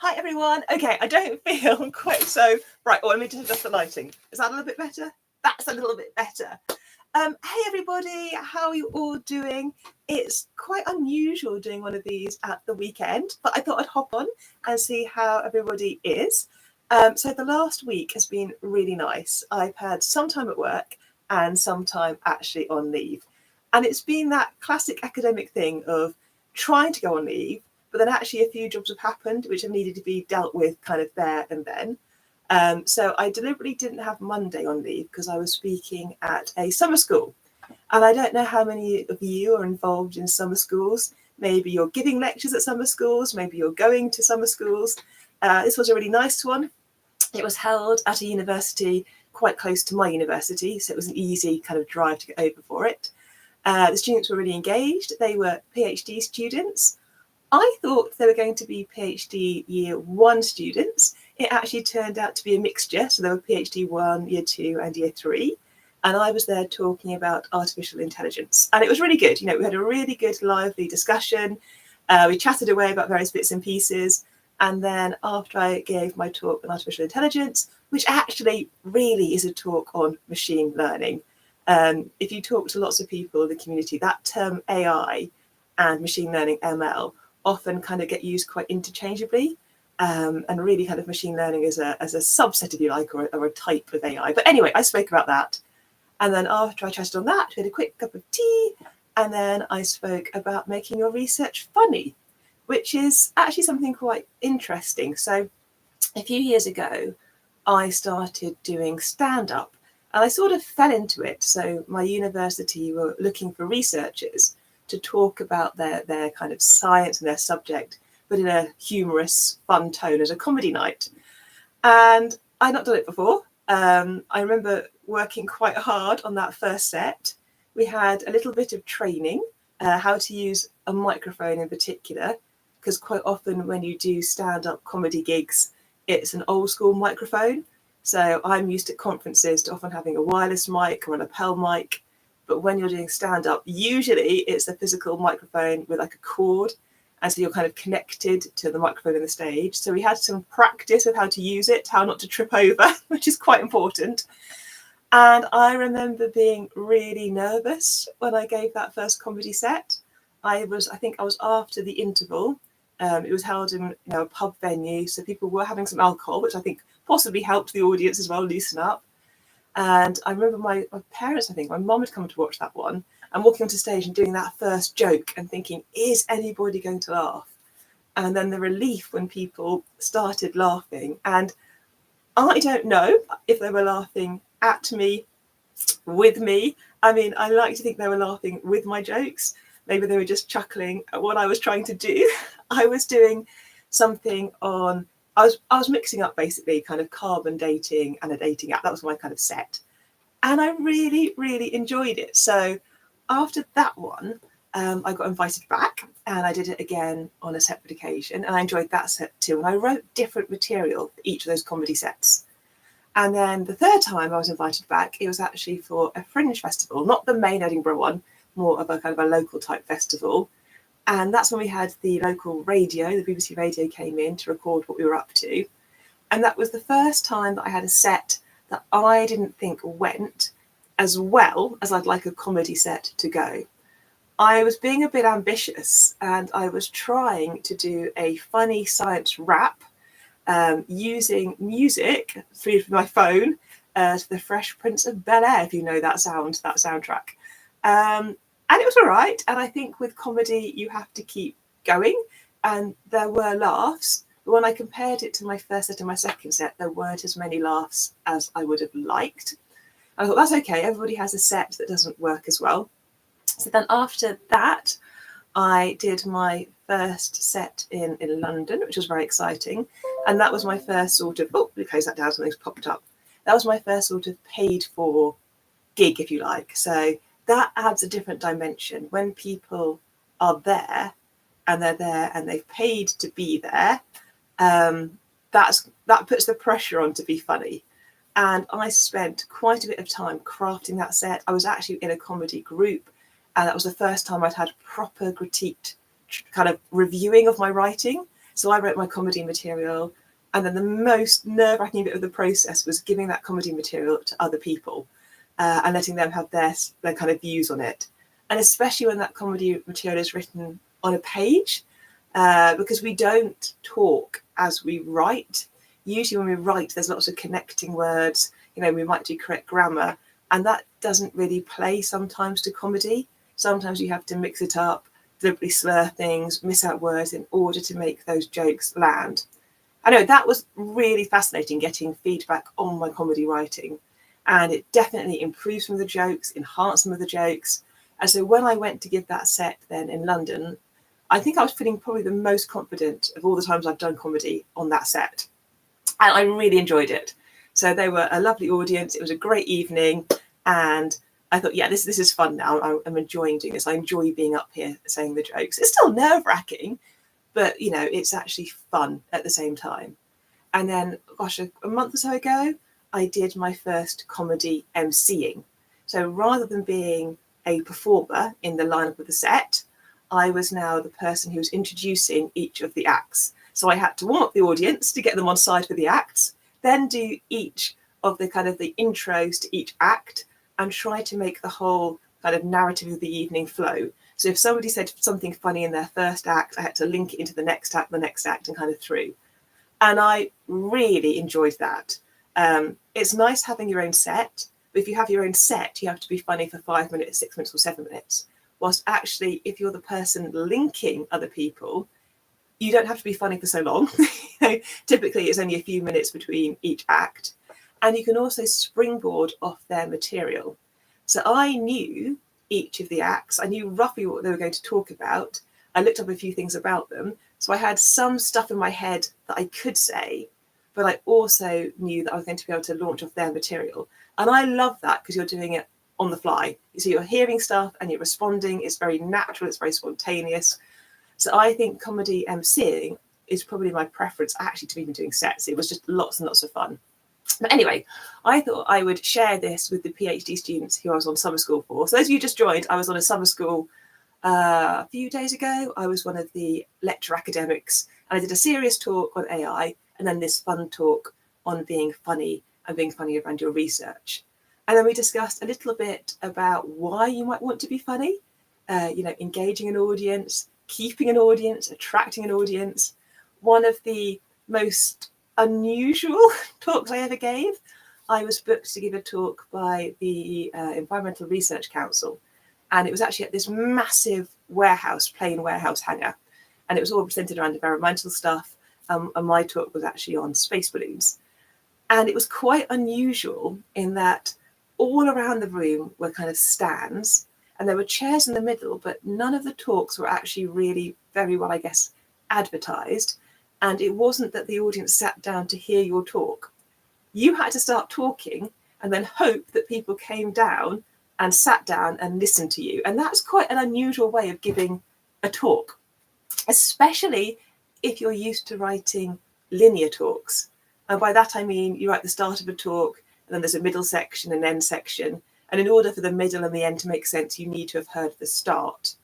Hi everyone. Okay, I don't feel quite so right. Oh, let me just adjust the lighting. Is that a little bit better? That's a little bit better. Hey everybody, how are you all doing? It's quite unusual doing one of these at the weekend, but I thought I'd hop on and see how everybody is. So the last week has been really nice. I've had some time at work and some time actually on leave. And it's been that classic academic thing of trying to go on leave, but then actually a few jobs have happened which have needed to be dealt with kind of there and then. So I deliberately didn't have Monday on leave because I was speaking at a summer school. And I don't know how many of you are involved in summer schools. Maybe you're giving lectures at summer schools, maybe you're going to summer schools. This was a really nice one. It was held at a university quite close to my university, so it was an easy kind of drive to get over for it. The students were really engaged. They were PhD students. I thought they were going to be PhD year one students. It actually turned out to be a mixture. So there were PhD 1, year 2 and year 3. And I was there talking about artificial intelligence. And it was really good. You know, we had a really good, lively discussion. We chatted away about various bits and pieces. And then after I gave my talk on artificial intelligence, which actually really is a talk on machine learning. If you talk to lots of people in the community, that term AI and machine learning, ML, often kind of get used quite interchangeably. And really kind of machine learning as a subset, if you like, or a type of AI. But anyway, I spoke about that. And then after I chatted on that, we had a quick cup of tea. And then I spoke about making your research funny, which is actually something quite interesting. So a few years ago, I started doing stand-up and I sort of fell into it. So my university were looking for researchers to talk about their kind of science and their subject, but in a humorous, fun tone as a comedy night. And I'd not done it before. I remember working quite hard on that first set. We had a little bit of training, how to use a microphone in particular, because quite often when you do stand-up comedy gigs, it's an old school microphone. So I'm used at conferences to often having a wireless mic or a lapel mic. But when you're doing stand-up, usually it's a physical microphone with like a cord. And so you're kind of connected to the microphone on the stage. So we had some practice of how to use it, how not to trip over, which is quite important. And I remember being really nervous when I gave that first comedy set. I think I was after the interval. It was held in a pub venue, so people were having some alcohol, which I think possibly helped the audience as well loosen up. And I remember my parents, I think, my mum had come to watch that one and walking onto stage and doing that first joke and thinking, is anybody going to laugh? And then the relief when people started laughing. And I don't know if they were laughing at me, with me. I mean, I like to think they were laughing with my jokes. Maybe they were just chuckling at what I was trying to do. I was doing something on, I was mixing up basically kind of carbon dating and a dating app. That was my kind of set. And I really, really enjoyed it. So after that one, I got invited back and I did it again on a separate occasion. And I enjoyed that set too. And I wrote different material for each of those comedy sets. And then the third time I was invited back, it was actually for a fringe festival, not the main Edinburgh one, more of a kind of a local type festival. And that's when we had the local radio, the BBC radio came in to record what we were up to. And that was the first time that I had a set that I didn't think went as well as I'd like a comedy set to go. I was being a bit ambitious and I was trying to do a funny science rap using music through my phone to the Fresh Prince of Bel-Air, if you know that soundtrack. And it was all right. And I think with comedy, you have to keep going. And there were laughs. But when I compared it to my first set and my second set, there weren't as many laughs as I would have liked. I thought, that's okay. Everybody has a set that doesn't work as well. So then after that, I did my first set in London, which was very exciting. And that was my first sort of, oh, we close that down, something's popped up. That was my first sort of paid for gig, if you like. So that adds a different dimension. When people are there and they're there and they've paid to be there, that puts the pressure on to be funny. And I spent quite a bit of time crafting that set. I was actually in a comedy group, and that was the first time I'd had proper critiqued kind of reviewing of my writing. So I wrote my comedy material, and then the most nerve-wracking bit of the process was giving that comedy material to other people and letting them have their kind of views on it. And especially when that comedy material is written on a page, because we don't talk as we write. Usually when we write, there's lots of connecting words, we might do correct grammar, and that doesn't really play sometimes to comedy. Sometimes you have to mix it up, deliberately slur things, miss out words in order to make those jokes land. I know that was really fascinating, getting feedback on my comedy writing, and it definitely improved some of the jokes, enhanced some of the jokes. And so when I went to give that set then in London, I think I was feeling probably the most confident of all the times I've done comedy on that set. And I really enjoyed it. So they were a lovely audience. It was a great evening. And I thought, yeah, this is fun now. I'm enjoying doing this. I enjoy being up here saying the jokes. It's still nerve-wracking, but, it's actually fun at the same time. And then, gosh, a month or so ago, I did my first comedy emceeing. So rather than being a performer in the lineup of the set, I was now the person who was introducing each of the acts. So I had to warm up the audience to get them on side for the acts, then do each of the kind of the intros to each act and try to make the whole kind of narrative of the evening flow. So if somebody said something funny in their first act, I had to link it into the next act, and kind of through. And I really enjoyed that. It's nice having your own set, but if you have your own set, you have to be funny for 5 minutes, 6 minutes, or 7 minutes. Whilst actually, if you're the person linking other people, you don't have to be funny for so long. Typically, it's only a few minutes between each act. And you can also springboard off their material. So I knew each of the acts. I knew roughly what they were going to talk about. I looked up a few things about them. So I had some stuff in my head that I could say, but I also knew that I was going to be able to launch off their material. And I love that because you're doing it on the fly. So you're hearing stuff and you're responding. It's very natural. It's very spontaneous. So I think comedy emceeing is probably my preference actually to even doing sets. It was just lots and lots of fun. But anyway, I thought I would share this with the PhD students who I was on summer school for. So those of you who just joined, I was on a summer school a few days ago. I was one of the lecture academics, and I did a serious talk on AI and then this fun talk on being funny and being funny around your research. And then we discussed a little bit about why you might want to be funny, engaging an audience, keeping an audience, attracting an audience. One of the most unusual talks I ever gave, I was booked to give a talk by the Environmental Research Council. And it was actually at this massive warehouse, plain warehouse hangar. And it was all presented around environmental stuff. And my talk was actually on space balloons. And it was quite unusual in that all around the room were kind of stands. And there were chairs in the middle, but none of the talks were actually really very well, I guess, advertised. And it wasn't that the audience sat down to hear your talk. You had to start talking and then hope that people came down and sat down and listened to you. And that's quite an unusual way of giving a talk, especially if you're used to writing linear talks. And by that, I mean, you write the start of a talk, and then there's a middle section and end section. And in order for the middle and the end to make sense, you need to have heard the start.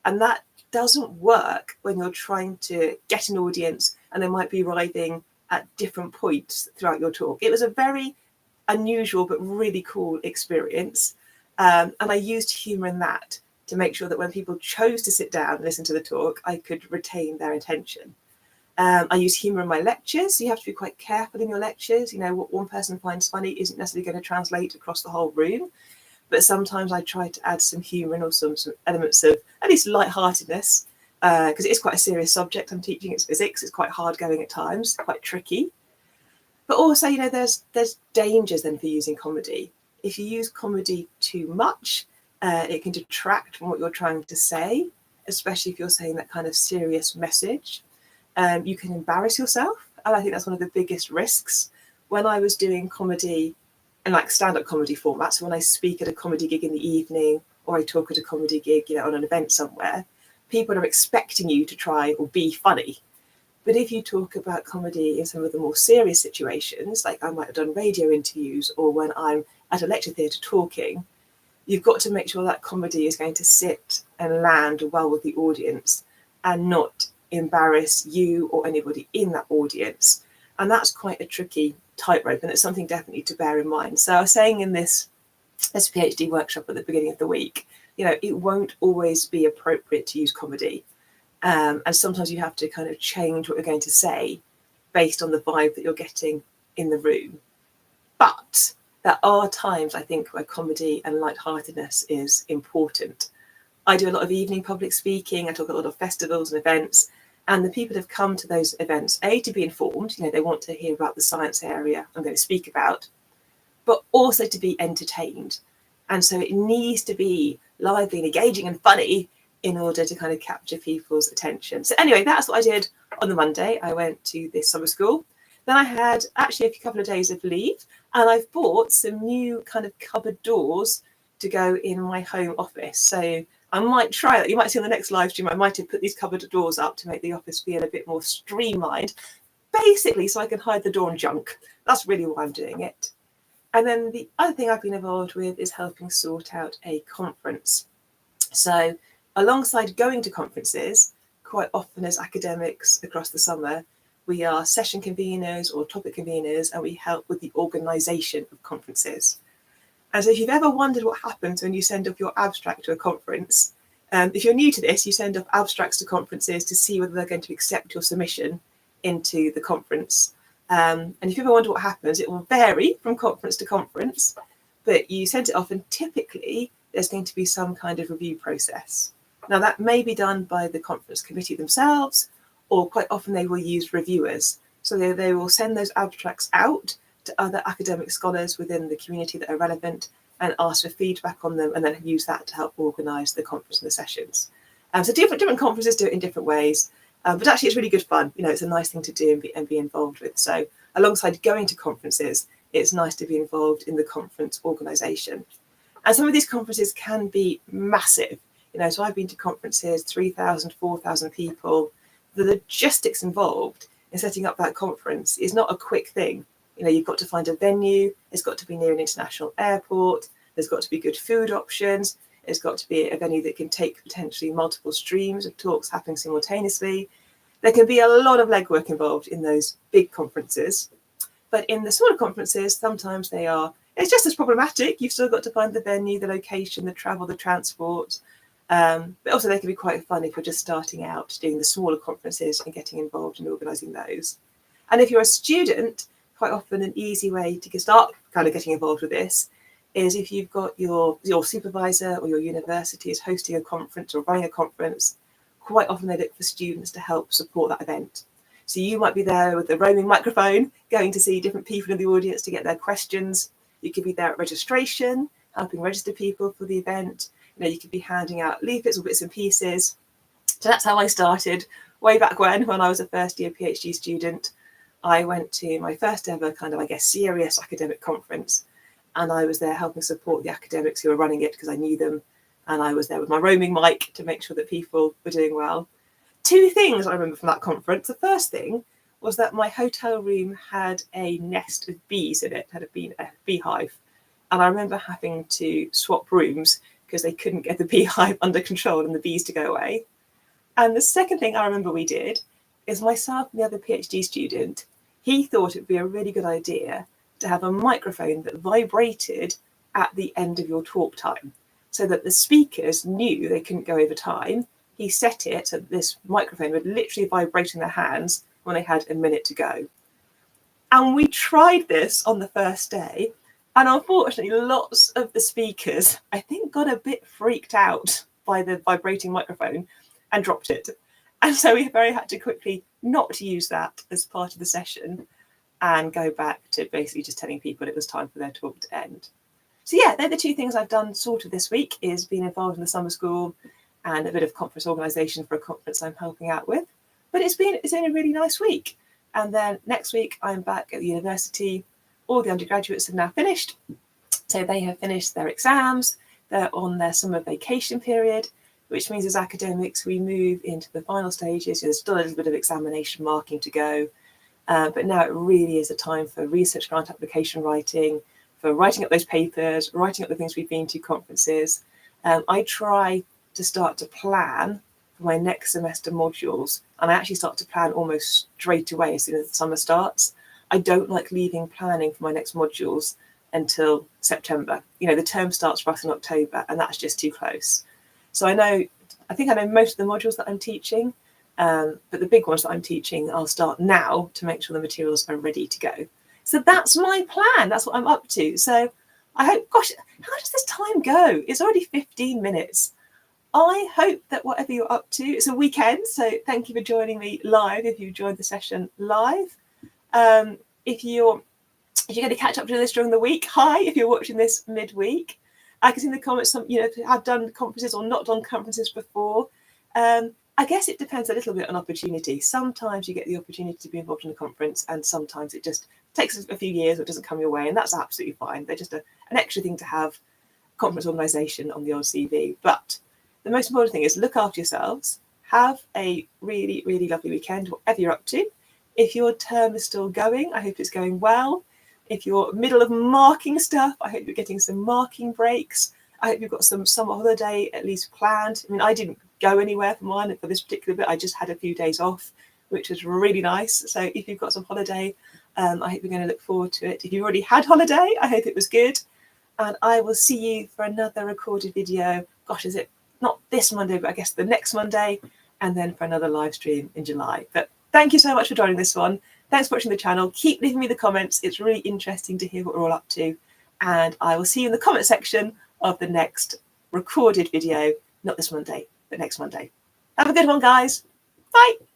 And that doesn't work when you're trying to get an audience and they might be arriving at different points throughout your talk. It was a very unusual but really cool experience. And I used humour in that to make sure that when people chose to sit down and listen to the talk, I could retain their attention. I use humour in my lectures. So you have to be quite careful in your lectures. What one person finds funny isn't necessarily going to translate across the whole room. But sometimes I try to add some humour and also some elements of at least lightheartedness, because it is quite a serious subject I'm teaching. It's physics. It's quite hard going at times, quite tricky. But also, there's dangers then for using comedy. If you use comedy too much, it can detract from what you're trying to say, especially if you're saying that kind of serious message. You can embarrass yourself, and I think that's one of the biggest risks. When I was doing comedy in like stand-up comedy format, so when I speak at a comedy gig in the evening or I talk at a comedy gig, on an event somewhere, people are expecting you to try or be funny. But if you talk about comedy in some of the more serious situations, like I might have done radio interviews or when I'm at a lecture theatre talking, you've got to make sure that comedy is going to sit and land well with the audience and not embarrass you or anybody in that audience. And that's quite a tricky tightrope, and it's something definitely to bear in mind. So I was saying in this PhD workshop at the beginning of the week, it won't always be appropriate to use comedy. And sometimes you have to kind of change what you're going to say based on the vibe that you're getting in the room. But there are times, I think, where comedy and lightheartedness is important. I do a lot of evening public speaking. I talk at a lot of festivals and events. And the people have come to those events, A, to be informed. They want to hear about the science area I'm going to speak about, but also to be entertained. And so it needs to be lively and engaging and funny in order to kind of capture people's attention. So anyway, that's what I did on the Monday. I went to this summer school. Then I had actually a couple of days of leave, and I've bought some new kind of cupboard doors to go in my home office. So I might try that. You might see on the next live stream, I might have put these cupboard doors up to make the office feel a bit more streamlined, basically so I can hide the door and junk. That's really why I'm doing it. And then the other thing I've been involved with is helping sort out a conference. So alongside going to conferences, quite often as academics across the summer, we are session conveners or topic conveners, and we help with the organisation of conferences. And so if you've ever wondered what happens when you send off your abstract to a conference, if you're new to this, you send off abstracts to conferences to see whether they're going to accept your submission into the conference. And if you ever wonder what happens, it will vary from conference to conference, but you send it off and typically there's going to be some kind of review process. Now that may be done by the conference committee themselves, or quite often they will use reviewers. So they will send those abstracts out to other academic scholars within the community that are relevant and ask for feedback on them, and then use that to help organise the conference and the sessions. So different conferences do it in different ways, but actually it's really good fun. It's a nice thing to do and be involved with. So alongside going to conferences, it's nice to be involved in the conference organisation. And some of these conferences can be massive. So I've been to conferences, 3,000, 4,000 people. The logistics involved in setting up that conference is not a quick thing. You've got to find a venue. It's got to be near an international airport. There's got to be good food options. It's got to be a venue that can take potentially multiple streams of talks happening simultaneously. There can be a lot of legwork involved in those big conferences. But in the smaller conferences, sometimes it's just as problematic. You've still got to find the venue, the location, the travel, the transport. But also they can be quite fun if you're just starting out doing the smaller conferences and getting involved in organising those. And if you're a student, quite often an easy way to start kind of getting involved with this is if you've got your supervisor or your university is hosting a conference or running a conference, quite often they look for students to help support that event. So you might be there with a roaming microphone, going to see different people in the audience to get their questions. You could be there at registration, helping register people for the event. You could be handing out leaflets or bits and pieces. So that's how I started way back when I was a first year PhD student. I went to my first ever kind of, serious academic conference. And I was there helping support the academics who were running it because I knew them. And I was there with my roaming mic to make sure that people were doing well. Two things I remember from that conference. The first thing was that my hotel room had a nest of bees in it, had a beehive. And I remember having to swap rooms because they couldn't get the beehive under control and the bees to go away. And the second thing I remember we did is myself and the other PhD student, he thought it would be a really good idea to have a microphone that vibrated at the end of your talk time so that the speakers knew they couldn't go over time. He set it so that this microphone would literally vibrate in their hands when they had a minute to go. And we tried this on the first day. And unfortunately, lots of the speakers, I think, got a bit freaked out by the vibrating microphone and dropped it. And so we had to quickly not use that as part of the session and go back to basically just telling people it was time for their talk to end. So yeah, they're the two things I've done sort of this week, is being involved in the summer school and a bit of conference organisation for a conference I'm helping out with. But it's been a really nice week. And then next week I'm back at the university. All the undergraduates have now finished. So they have finished their exams. They're on their summer vacation period, which means as academics, we move into the final stages. There's still a little bit of examination marking to go. But now it really is a time for research grant application writing, for writing up those papers, writing up the things we've been to conferences. I try to start to plan for my next semester modules, and I actually start to plan almost straight away as soon as the summer starts. I don't like leaving planning for my next modules until September. You know, the term starts for us in October, and that's just too close. So I think I know most of the modules that I'm teaching, but the big ones that I'm teaching, I'll start now to make sure the materials are ready to go. So that's my plan. That's what I'm up to. So I hope, gosh, how does this time go? It's already 15 minutes. I hope that whatever you're up to, it's a weekend. So thank you for joining me live if you joined the session live. If you're going to catch up to this during the week, hi, if you're watching this midweek. I can see in the comments, some, you know, have done conferences or not done conferences before. I guess it depends a little bit on opportunity. Sometimes you get the opportunity to be involved in a conference, and sometimes it just takes a few years or it doesn't come your way, and that's absolutely fine. They're just an extra thing to have, conference organisation on the old CV. But the most important thing is look after yourselves. Have a really, really lovely weekend, whatever you're up to. If your term is still going, I hope it's going well. If you're middle of marking stuff, I hope you're getting some marking breaks. I hope you've got some summer holiday at least planned. I mean, I didn't go anywhere for mine for this particular bit. I just had a few days off, which was really nice. So if you've got some holiday, I hope you're going to look forward to it. If you've already had holiday, I hope it was good. And I will see you for another recorded video. Gosh, is it not this Monday, but I guess the next Monday, and then for another live stream in July. But thank you so much for joining this one. Thanks for watching the channel. Keep leaving me the comments. It's really interesting to hear what we're all up to. And I will see you in the comment section of the next recorded video, not this Monday, but next Monday. Have a good one, guys. Bye.